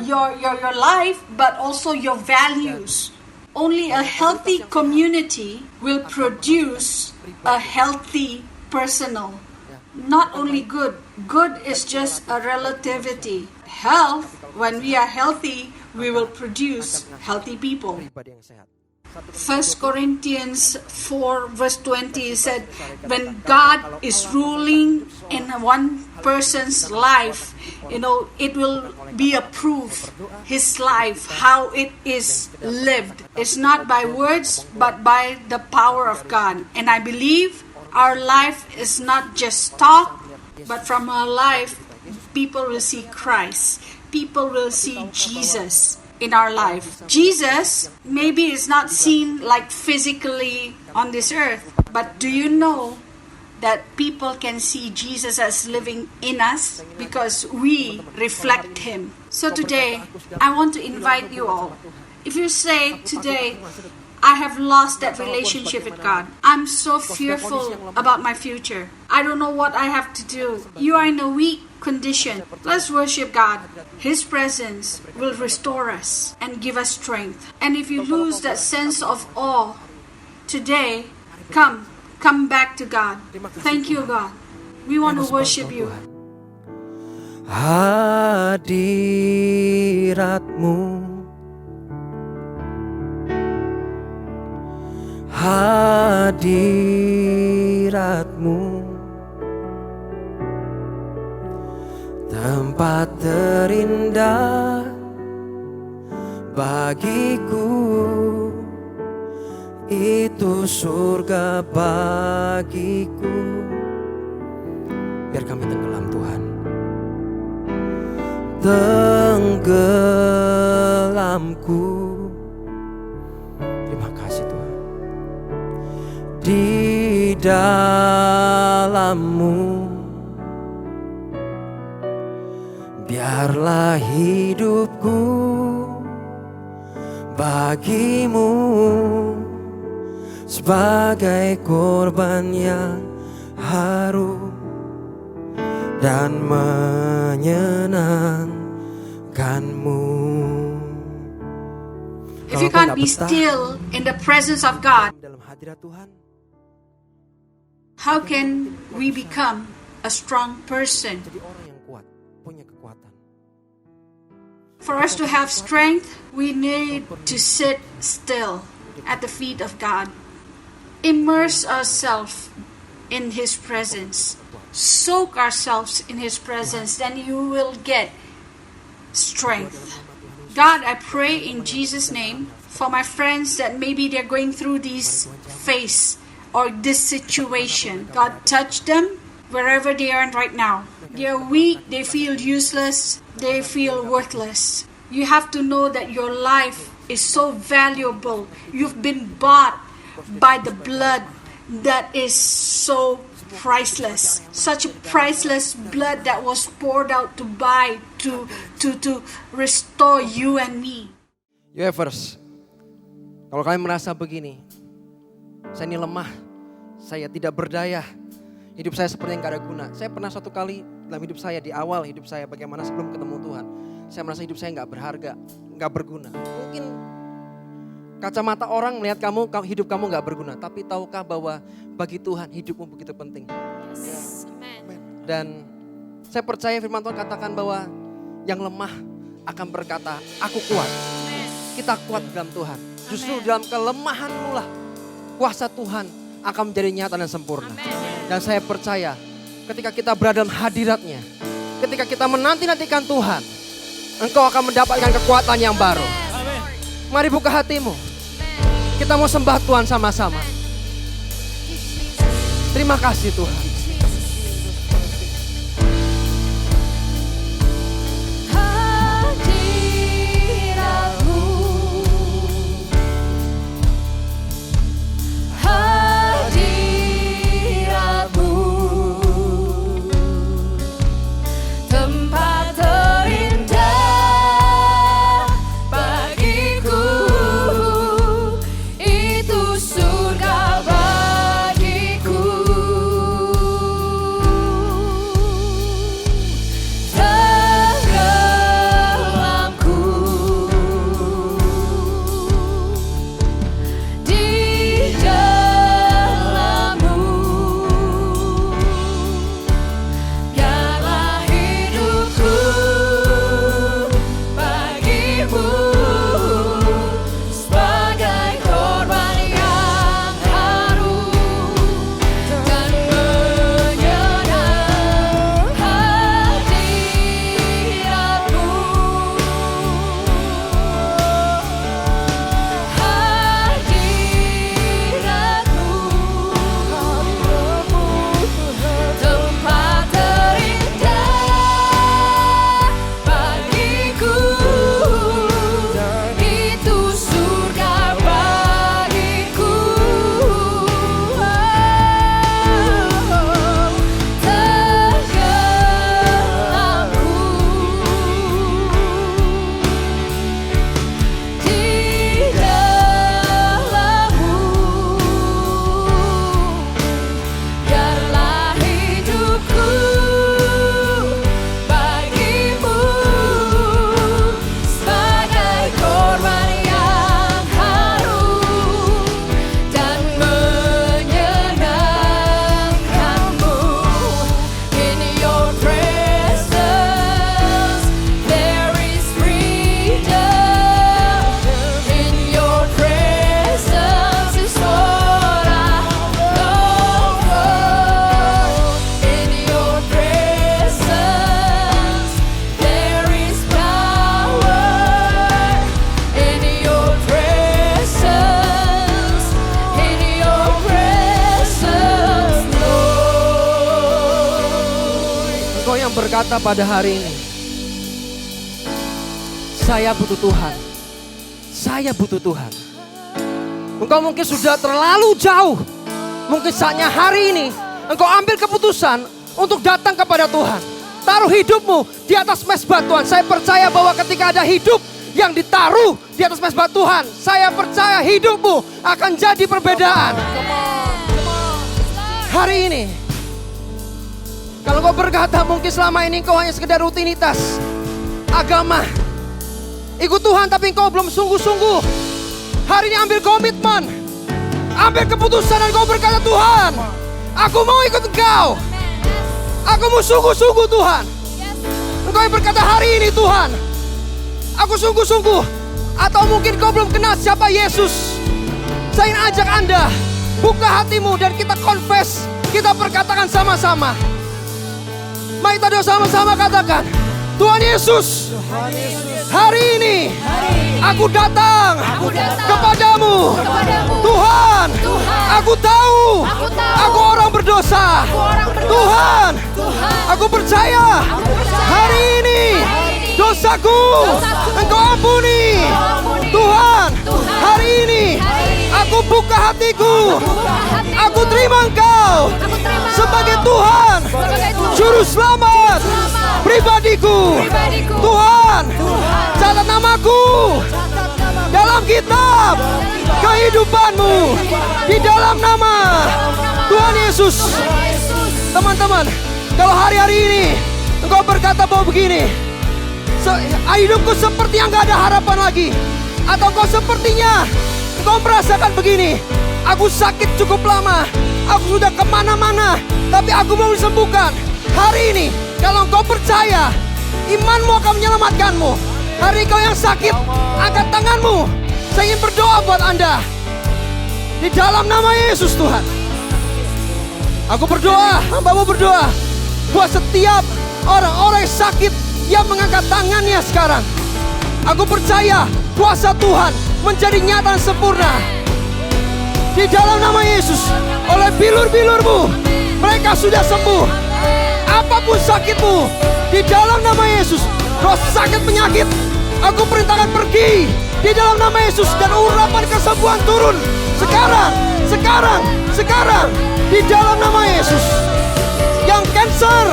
your life but also your values. Only a healthy community will produce a healthy personal. Not only good. Good is just a relativity. Health, when we are healthy, we will produce healthy people. 1 Corinthians 4 verse 20 said, when God is ruling in one person's life, it will be a proof, his life, how it is lived. It's not by words, but by the power of God. And I believe our life is not just talk, but from our life, people will see Christ. People will see Jesus in our life. Jesus maybe is not seen like physically on this earth, but do you know that people can see Jesus as living in us because we reflect him? So today, I want to invite you all. If you say today, I have lost that relationship with God. I'm so fearful about my future. I don't know what I have to do. You are in a weak condition. Let's worship God. His presence will restore us and give us strength. And if you lose that sense of awe, today, come back to God. Thank you, God. We want to worship you. Hadiratmu, hadiratmu, tempat terindah bagiku, itu surga bagiku. Biar kami tenggelam Tuhan, tenggelamku. Terima kasih Tuhan. Di dalammu, biarlah hidupku bagimu sebagai korban yang harum dan menyenangkanmu. If you can't be still in the presence of God, dalam hadirat Tuhan, how can we become a strong person? jadi orang yang kuat, punya kekuatan. For us to have strength, we need to sit still at the feet of God. Immerse ourselves in His presence. Soak ourselves in His presence, then you will get strength. God, I pray in Jesus' name for my friends that maybe they're going through this phase or this situation. God, touch them wherever they are right now. They're weak, they feel useless, they feel worthless. You have to know that your life is so valuable. You've been bought by the blood that is so priceless. Such a priceless blood that was poured out to buy, to restore you and me. Yoevers, kalau kalian merasa begini, saya ini lemah, saya tidak berdaya, hidup saya seperti yang gak ada guna. Saya pernah suatu kali dalam hidup saya, di awal hidup saya, bagaimana sebelum ketemu Tuhan, saya merasa hidup saya gak berharga, gak berguna. Mungkin kacamata orang melihat kamu, hidup kamu gak berguna. Tapi tahukah bahwa bagi Tuhan hidupmu begitu penting? Yes. Amen. Dan saya percaya firman Tuhan katakan bahwa yang lemah akan berkata, aku kuat. Kita kuat dalam Tuhan. Justru dalam kelemahanmu lah kuasa Tuhan akan menjadi nyata dan sempurna. Dan saya percaya ketika kita berada dalam hadiratnya, ketika kita menanti-nantikan Tuhan, engkau akan mendapatkan kekuatan yang baru. Mari buka hatimu. Kita mau sembah Tuhan sama-sama. Terima kasih Tuhan. yang berkata pada hari ini, saya butuh Tuhan. Saya butuh Tuhan. Engkau mungkin sudah terlalu jauh. Mungkin saatnya hari ini engkau ambil keputusan untuk datang kepada Tuhan. Taruh hidupmu di atas mezbah Tuhan. Saya percaya bahwa ketika ada hidup yang ditaruh di atas mezbah Tuhan, saya percaya hidupmu akan jadi perbedaan. Hari ini, kalau kau berkata mungkin selama ini kau hanya sekedar rutinitas agama, ikut Tuhan tapi kau belum sungguh-sungguh. Hari ini ambil komitmen, ambil keputusan dan kau berkata, Tuhan, aku mau ikut Engkau. Aku mau sungguh-sungguh Tuhan. Engkau yang berkata hari ini, Tuhan, aku sungguh-sungguh. Atau mungkin kau belum kenal siapa Yesus. Saya ingin ajak Anda, buka hatimu dan kita confess. Kita perkatakan sama-sama. Mari kita doa sama-sama katakan, Tuhan Yesus, hari ini aku datang kepadamu. Tuhan, aku tahu aku orang berdosa. Tuhan, aku percaya hari ini dosaku Engkau ampuni. Tuhan, hari ini aku buka hatiku. Aku terima Engkau sebagai Tuhan, Juru Selamat pribadiku. Tuhan, catat namaku dalam kitab kehidupan-Mu di dalam nama Tuhan Yesus. Teman-teman, kalau hari-hari ini engkau berkata bahwa begini, hidupku seperti yang gak ada harapan lagi, atau kau sepertinya engkau merasakan begini, aku sakit cukup lama, aku sudah kemana-mana, tapi aku mau disembuhkan. Hari ini, kalau engkau percaya, imanmu akan menyelamatkanmu. Hari kau yang sakit, angkat tanganmu. Saya ingin berdoa buat Anda. Di dalam nama Yesus Tuhan. Aku berdoa, hamba-Mu berdoa. Buat setiap orang-orang yang sakit yang mengangkat tangannya sekarang. Aku percaya kuasa Tuhan menjadi nyata dan sempurna. Di dalam nama Yesus, oleh bilur-bilur-Mu, mereka sudah sembuh. Apapun sakitmu, di dalam nama Yesus, roh sakit penyakit, aku perintahkan pergi. Di dalam nama Yesus, dan urapan kesembuhan turun. Sekarang, di dalam nama Yesus. Yang kanker,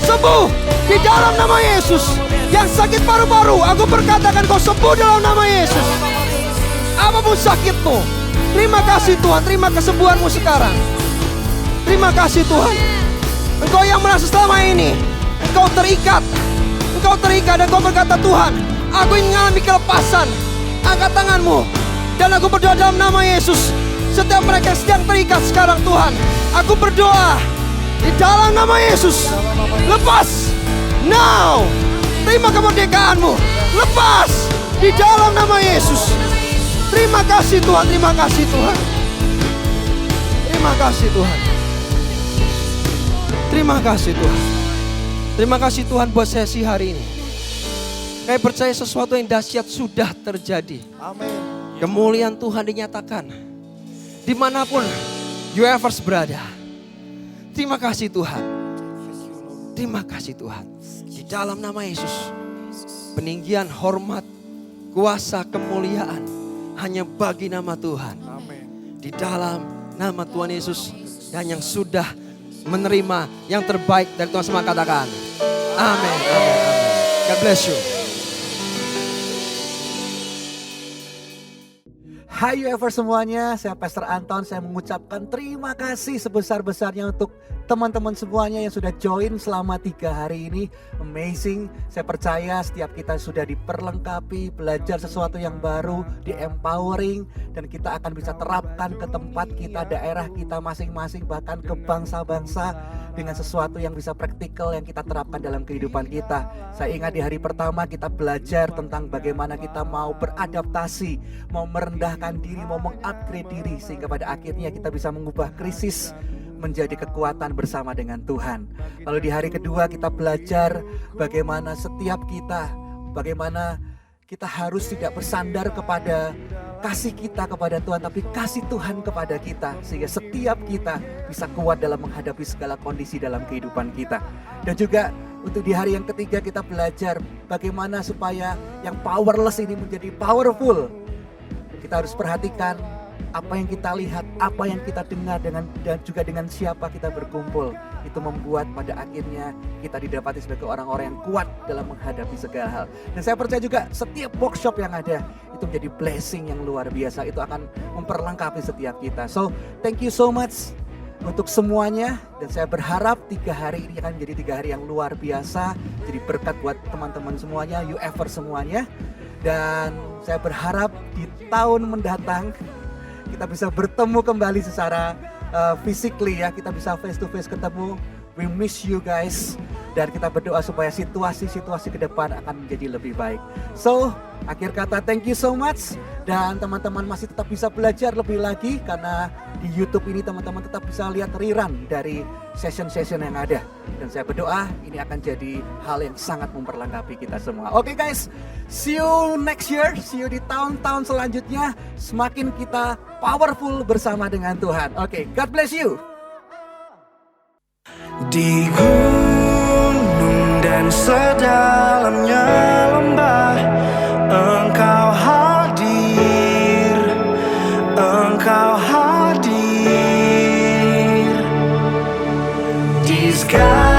sembuh, di dalam nama Yesus. Yang sakit paru-paru, aku berkatakan kau sembuh dalam nama Yesus. Apapun sakitmu, terima kasih Tuhan, terima kesembuhanmu sekarang. Terima kasih Tuhan. Engkau yang merasa selama ini engkau terikat dan engkau berkata, Tuhan, aku ingin mengalami kelepasan. Angkat tanganmu dan aku berdoa dalam nama Yesus. Setiap mereka yang sedang terikat sekarang, Tuhan, aku berdoa di dalam nama Yesus, lepas now. Terima kemerdekaanmu, lepas di dalam nama Yesus. Terima kasih Tuhan, terima kasih Tuhan. Terima kasih Tuhan. Terima kasih Tuhan. Terima kasih Tuhan buat sesi hari ini. Saya percaya sesuatu yang dahsyat sudah terjadi. Amin. Kemuliaan Tuhan dinyatakan dimanapun you ever berada. Terima kasih Tuhan. Terima kasih Tuhan. Di dalam nama Yesus, peninggian, hormat, kuasa, kemuliaan hanya bagi nama Tuhan. Amin. Di dalam nama Tuhan Yesus, dan yang sudah menerima yang terbaik dari Tuhan semua katakan amin. God bless you. Hai UFR semuanya, saya Pastor Anton. Saya mengucapkan terima kasih sebesar-besarnya untuk teman-teman semuanya yang sudah join selama 3 hari ini. Amazing, saya percaya setiap kita sudah diperlengkapi, belajar sesuatu yang baru, di empowering, dan kita akan bisa terapkan ke tempat kita, daerah kita masing-masing, bahkan ke bangsa-bangsa dengan sesuatu yang bisa praktikal yang kita terapkan dalam kehidupan kita. Saya ingat di hari pertama kita belajar tentang bagaimana kita mau beradaptasi, mau merendahkan diri, mau mengupgrade diri, sehingga pada akhirnya kita bisa mengubah krisis menjadi kekuatan bersama dengan Tuhan. Lalu di hari kedua kita belajar bagaimana setiap kita, bagaimana kita harus tidak bersandar kepada kasih kita kepada Tuhan, tapi kasih Tuhan kepada kita, sehingga setiap kita bisa kuat dalam menghadapi segala kondisi dalam kehidupan kita. Dan juga untuk di hari yang ketiga kita belajar bagaimana supaya yang powerless ini menjadi powerful. Kita harus perhatikan apa yang kita lihat, apa yang kita dengar, dan juga dengan siapa kita berkumpul. Itu membuat pada akhirnya kita didapati sebagai orang-orang yang kuat dalam menghadapi segala hal. Dan saya percaya juga setiap workshop yang ada itu menjadi blessing yang luar biasa. Itu akan memperlengkapi setiap kita. So, thank you so much untuk semuanya. Dan saya berharap 3 hari ini akan menjadi 3 hari yang luar biasa. Jadi berkat buat teman-teman semuanya, you ever semuanya. Dan saya berharap di tahun mendatang kita bisa bertemu kembali secara physically ya, kita bisa face to face ketemu. We miss you guys, dan kita berdoa supaya situasi-situasi ke depan akan menjadi lebih baik. So, akhir kata thank you so much, dan teman-teman masih tetap bisa belajar lebih lagi karena di YouTube ini teman-teman tetap bisa lihat rerun dari session-session yang ada. Dan saya berdoa ini akan jadi hal yang sangat memperlengkapi kita semua. Oke guys, see you next year, see you di tahun-tahun selanjutnya. Semakin kita powerful bersama dengan Tuhan. Oke, God bless you. Di gunung dan sedalamnya lembah, Engkau hadir, Engkau hadir. Di segala